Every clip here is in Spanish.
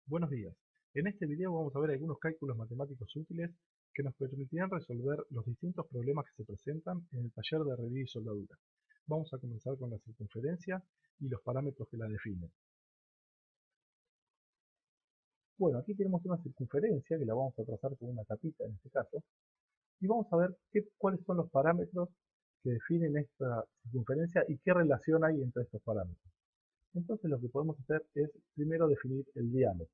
Buenos días. En este video vamos a ver algunos cálculos matemáticos útiles que nos permitirán resolver los distintos problemas que se presentan en el taller de herrería y soldadura. Vamos a comenzar con la circunferencia y los parámetros que la definen. Bueno, aquí tenemos una circunferencia que la vamos a trazar con una capita en este caso, y vamos a ver cuáles son los parámetros que definen esta circunferencia y qué relación hay entre estos parámetros. Entonces lo que podemos hacer es primero definir el diámetro.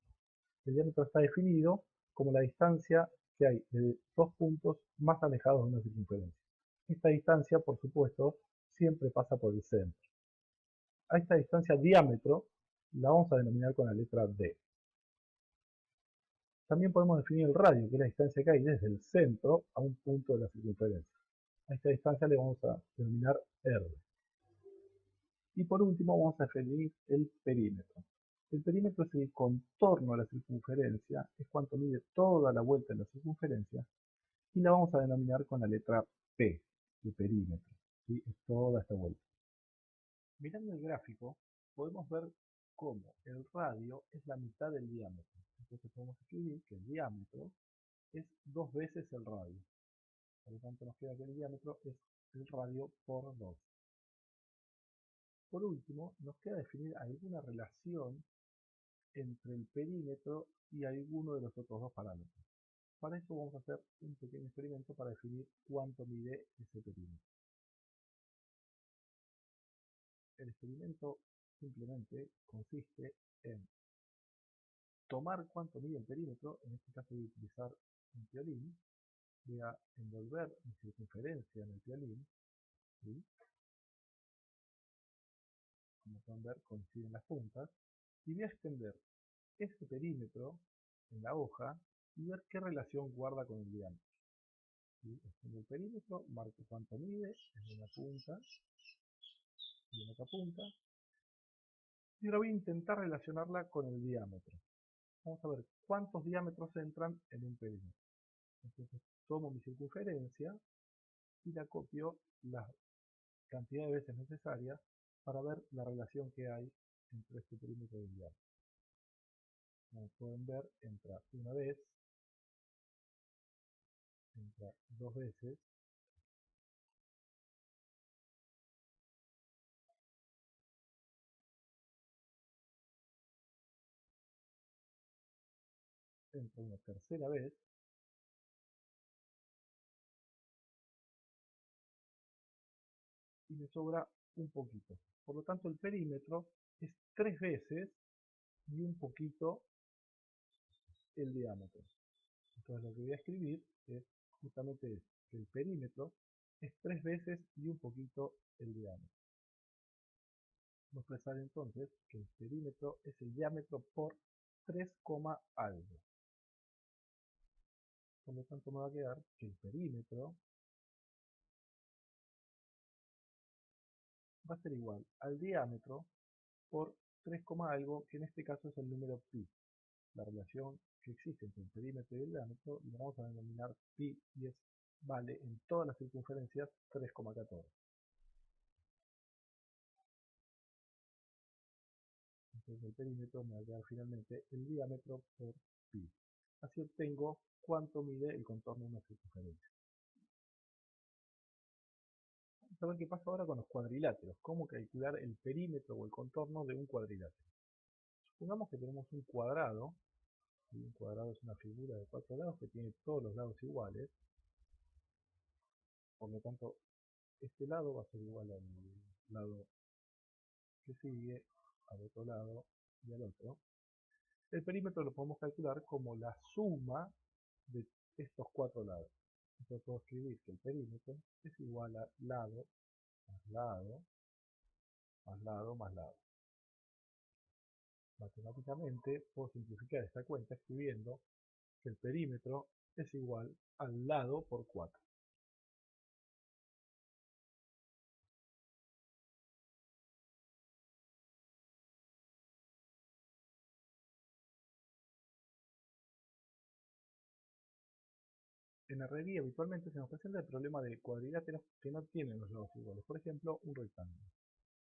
El diámetro está definido como la distancia que hay de dos puntos más alejados de una circunferencia. Esta distancia, por supuesto, siempre pasa por el centro. A esta distancia diámetro la vamos a denominar con la letra D. También podemos definir el radio, que es la distancia que hay desde el centro a un punto de la circunferencia. A esta distancia le vamos a denominar R. Y por último vamos a definir el perímetro. El perímetro es el contorno de la circunferencia, es cuánto mide toda la vuelta en la circunferencia, y la vamos a denominar con la letra P, de perímetro. ¿Sí? Es toda esta vuelta. Mirando el gráfico, podemos ver cómo el radio es la mitad del diámetro. Entonces podemos escribir que el diámetro es dos veces el radio. Por lo tanto nos queda que el diámetro es el radio por 2. Por último, nos queda definir alguna relación entre el perímetro y alguno de los otros dos parámetros. Para eso vamos a hacer un pequeño experimento para definir cuánto mide ese perímetro. El experimento simplemente consiste en tomar cuánto mide el perímetro, en este caso voy a utilizar un piolín, voy a envolver mi circunferencia en el piolín, ¿sí? Como pueden ver coinciden las puntas, y voy a extender ese perímetro en la hoja y ver qué relación guarda con el diámetro. ¿Sí? Extiendo el perímetro, marco cuánto mide en una punta y en otra punta, y ahora voy a intentar relacionarla con el diámetro. Vamos a ver cuántos diámetros entran en un perímetro. Entonces tomo mi circunferencia y la copio la cantidad de veces necesarias para ver la relación que hay entre este perímetro y el diámetro. Como pueden ver, entra una vez, entra dos veces, entra una tercera vez y me sobra un poquito. Por lo tanto, el perímetro es tres veces y un poquito el diámetro. Entonces lo que voy a escribir es justamente eso, que el perímetro es tres veces y un poquito el diámetro. Vamos a expresar entonces que el perímetro es el diámetro por 3, algo. Por lo tanto me va a quedar que el perímetro va a ser igual al diámetro por 3, algo, que en este caso es el número pi. La relación que existe entre el perímetro y el diámetro la vamos a denominar pi y vale en todas las circunferencias 3,14. Entonces el perímetro me va a quedar finalmente el diámetro por pi. Así obtengo cuánto mide el contorno de una circunferencia. Vamos a ver qué pasa ahora con los cuadriláteros. Cómo calcular el perímetro o el contorno de un cuadrilátero. Supongamos que tenemos un cuadrado. Y un cuadrado es una figura de cuatro lados que tiene todos los lados iguales. Por lo tanto, este lado va a ser igual al lado que sigue, al otro lado y al otro. El perímetro lo podemos calcular como la suma de estos cuatro lados. Entonces puedo escribir que el perímetro es igual a lado más lado más lado más lado. Matemáticamente puedo simplificar esta cuenta escribiendo que el perímetro es igual al lado por 4. En herrería habitualmente se nos presenta el problema de cuadriláteros que no tienen los lados iguales. Por ejemplo, un rectángulo,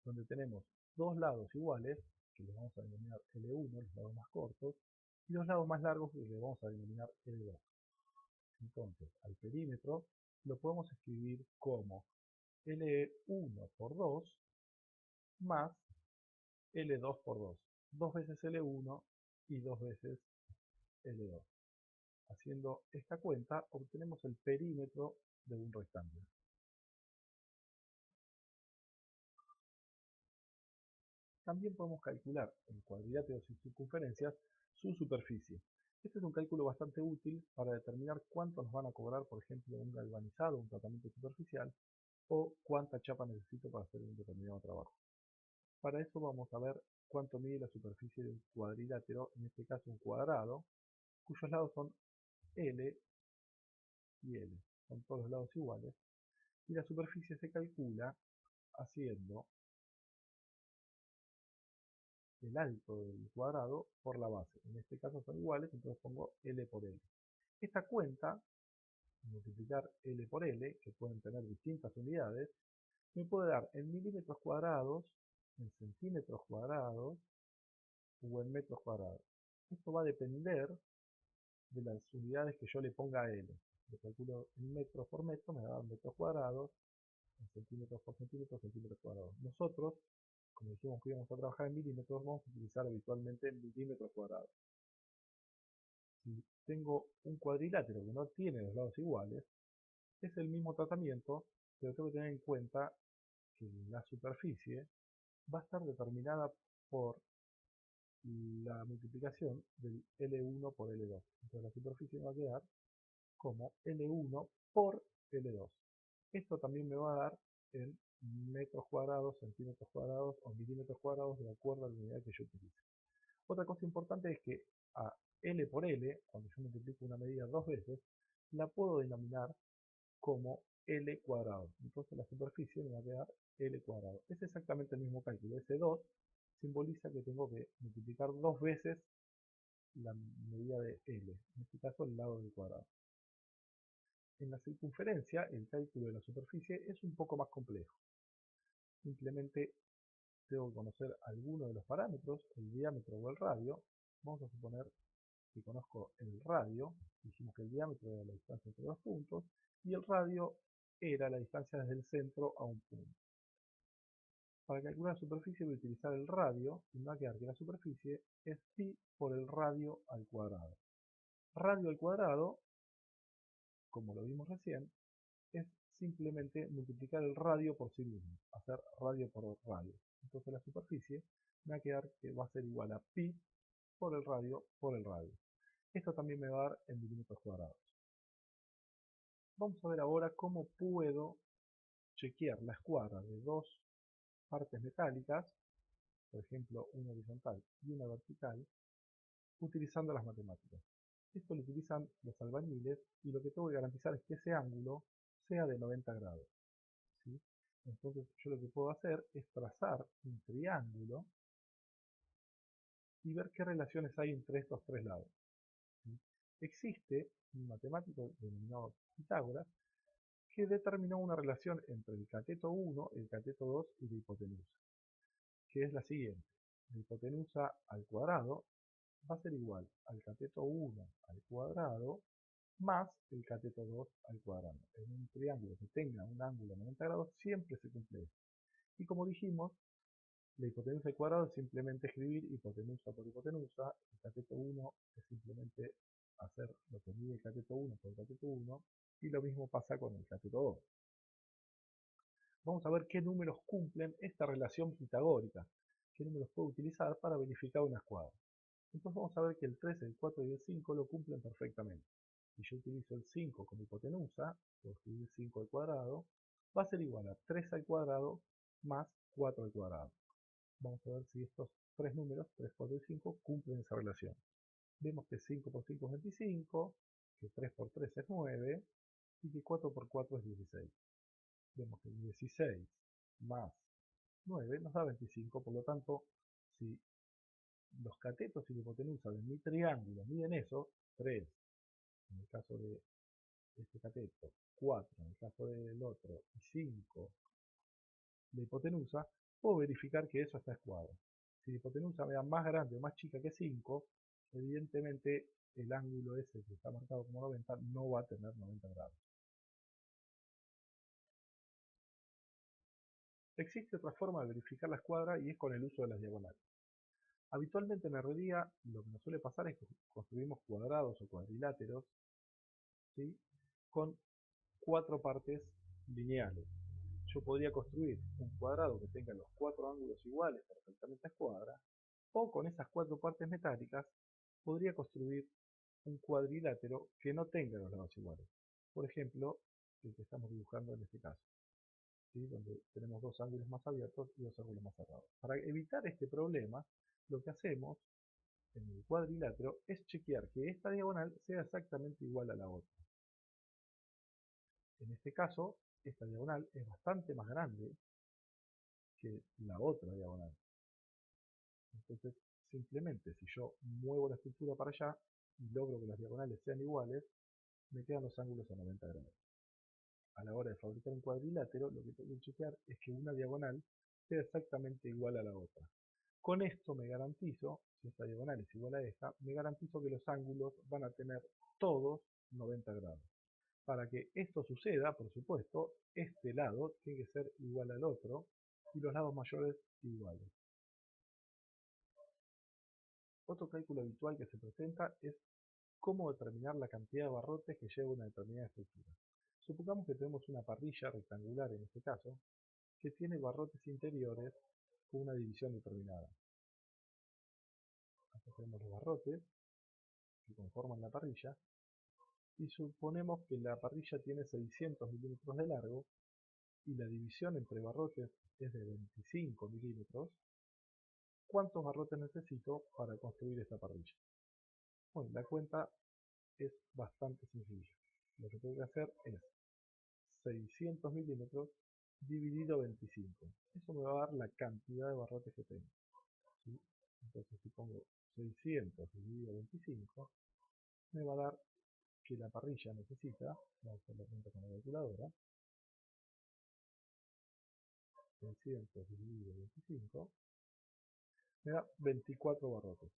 donde tenemos dos lados iguales, que los vamos a denominar L1, los lados más cortos, y los lados más largos que le vamos a denominar L2. Entonces, al perímetro lo podemos escribir como L1 por 2 más L2 por 2. 2 veces L1 y 2 veces L2. Haciendo esta cuenta, obtenemos el perímetro de un rectángulo. También podemos calcular en cuadriláteros y circunferencias su superficie. Este es un cálculo bastante útil para determinar cuánto nos van a cobrar, por ejemplo, un galvanizado, un tratamiento superficial, o cuánta chapa necesito para hacer un determinado trabajo. Para eso vamos a ver cuánto mide la superficie de un cuadrilátero, en este caso un cuadrado, cuyos lados son L y L, son todos los lados iguales, y la superficie se calcula haciendo el alto del cuadrado por la base. En este caso son iguales, entonces pongo L por L. Esta cuenta, multiplicar L por L, que pueden tener distintas unidades, me puede dar en milímetros cuadrados, en centímetros cuadrados o en metros cuadrados. Esto va a depender de las unidades que yo le ponga a L. Lo calculo en metros por metro, me va a dar metros cuadrados, en centímetros por centímetros, centímetros cuadrados. Nosotros, como dijimos que íbamos a trabajar en milímetros, vamos a utilizar habitualmente milímetros cuadrados. Si tengo un cuadrilátero que no tiene los lados iguales, es el mismo tratamiento, pero tengo que tener en cuenta que la superficie va a estar determinada por la multiplicación del L1 por L2. Entonces la superficie va a quedar como L1 por L2. Esto también me va a dar en metros cuadrados, centímetros cuadrados o milímetros cuadrados de acuerdo a la unidad que yo utilice. Otra cosa importante es que a L por L, cuando yo multiplico una medida dos veces, la puedo denominar como L cuadrado. Entonces la superficie me va a quedar L cuadrado. Es exactamente el mismo cálculo. Ese 2 simboliza que tengo que multiplicar dos veces la medida de L, en este caso el lado del cuadrado. En la circunferencia, el cálculo de la superficie es un poco más complejo. Simplemente tengo que conocer alguno de los parámetros, el diámetro o el radio. Vamos a suponer que conozco el radio, dijimos que el diámetro era la distancia entre dos puntos, y el radio era la distancia desde el centro a un punto. Para calcular la superficie voy a utilizar el radio, y me va a quedar que la superficie es pi por el radio al cuadrado. Radio al cuadrado, como lo vimos recién, es simplemente multiplicar el radio por sí mismo, hacer radio por radio. Entonces la superficie me va a quedar que va a ser igual a pi por el radio por el radio. Esto también me va a dar en milímetros cuadrados. Vamos a ver ahora cómo puedo chequear la escuadra de dos partes metálicas, por ejemplo una horizontal y una vertical, utilizando las matemáticas. Esto lo utilizan los albañiles y lo que tengo que garantizar es que ese ángulo sea de 90 grados. ¿Sí? Entonces yo lo que puedo hacer es trazar un triángulo y ver qué relaciones hay entre estos tres lados. ¿Sí? Existe un matemático denominado Pitágoras que determinó una relación entre el cateto 1, el cateto 2 y la hipotenusa, que es la siguiente. La hipotenusa al cuadrado va a ser igual al cateto 1 al cuadrado más el cateto 2 al cuadrado. En un triángulo que tenga un ángulo de 90 grados siempre se cumple esto. Y como dijimos, la hipotenusa al cuadrado es simplemente escribir hipotenusa por hipotenusa, el cateto 1 es simplemente hacer lo que mide el cateto 1 por el cateto 1, y lo mismo pasa con el cateto 2. Vamos a ver qué números cumplen esta relación pitagórica, qué números puedo utilizar para verificar una escuadra. Entonces vamos a ver que el 3, el 4 y el 5 lo cumplen perfectamente. Si yo utilizo el 5 como hipotenusa, puedo escribir 5 al cuadrado, va a ser igual a 3 al cuadrado más 4 al cuadrado. Vamos a ver si estos tres números, 3, 4 y 5, cumplen esa relación. Vemos que 5 por 5 es 25, que 3 por 3 es 9 y que 4 por 4 es 16. Vemos que 16 más 9 nos da 25, por lo tanto, si los catetos y la hipotenusa de mi triángulo miden eso, 3 en el caso de este cateto, 4 en el caso del otro y 5 de hipotenusa, puedo verificar que eso está escuadra. Si la hipotenusa me da más grande o más chica que 5, evidentemente el ángulo ese que está marcado como 90 no va a tener 90 grados. Existe otra forma de verificar la escuadra y es con el uso de las diagonales. Habitualmente en herrería lo que nos suele pasar es que construimos cuadrados o cuadriláteros, ¿sí?, con 4 partes lineales. Yo podría construir un cuadrado que tenga los 4 ángulos iguales perfectamente a escuadra, o con esas 4 partes metálicas podría construir un cuadrilátero que no tenga los lados iguales. Por ejemplo, el que estamos dibujando en este caso, ¿sí?, donde tenemos 2 ángulos más abiertos y 2 ángulos más cerrados. Para evitar este problema, lo que hacemos en el cuadrilátero es chequear que esta diagonal sea exactamente igual a la otra. En este caso, esta diagonal es bastante más grande que la otra diagonal. Entonces, simplemente si yo muevo la estructura para allá y logro que las diagonales sean iguales, me quedan los ángulos a 90 grados. A la hora de fabricar un cuadrilátero, lo que tengo que chequear es que una diagonal sea exactamente igual a la otra. Con esto me garantizo, si esta diagonal es igual a esta, me garantizo que los ángulos van a tener todos 90 grados. Para que esto suceda, por supuesto, este lado tiene que ser igual al otro y los lados mayores iguales. Otro cálculo habitual que se presenta es cómo determinar la cantidad de barrotes que lleva una determinada estructura. Supongamos que tenemos una parrilla rectangular en este caso, que tiene barrotes interiores con una división determinada. Acá tenemos los barrotes que conforman la parrilla y suponemos que la parrilla tiene 600 milímetros de largo y la división entre barrotes es de 25 milímetros. ¿Cuántos barrotes necesito para construir esta parrilla? Bueno, la cuenta es bastante sencilla. Lo que tengo que hacer es 600 milímetros dividido 25. Eso me va a dar la cantidad de barrotes que tengo, ¿sí? Entonces si pongo 600 dividido 25, me va a dar que la parrilla necesita, vamos a hacer la cuenta con la calculadora, 600 dividido 25, me da 24 barrotes.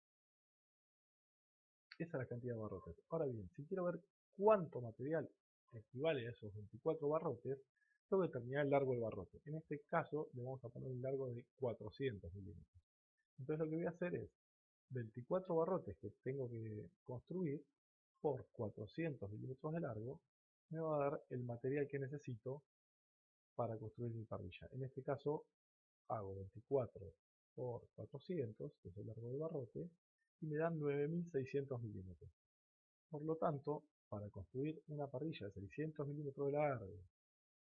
Esa es la cantidad de barrotes. Ahora bien, si quiero ver cuánto material equivale a esos 24 barrotes, tengo que determinar el largo del barrote. En este caso le vamos a poner un largo de 400 milímetros. Entonces lo que voy a hacer es 24 barrotes que tengo que construir por 400 milímetros de largo, me va a dar el material que necesito para construir mi parrilla. En este caso hago 24 por 400, que es el largo del barrote, y me dan 9600 milímetros. Por lo tanto, para construir una parrilla de 600 milímetros de largo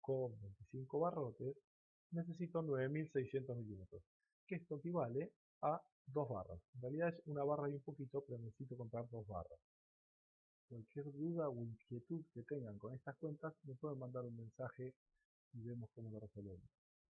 con 25 barrotes, necesito 9600 milímetros, que esto equivale a 2 barras. En realidad es una barra y un poquito, pero necesito comprar 2 barras. Cualquier duda o inquietud que tengan con estas cuentas, me pueden mandar un mensaje y vemos cómo lo resolvemos.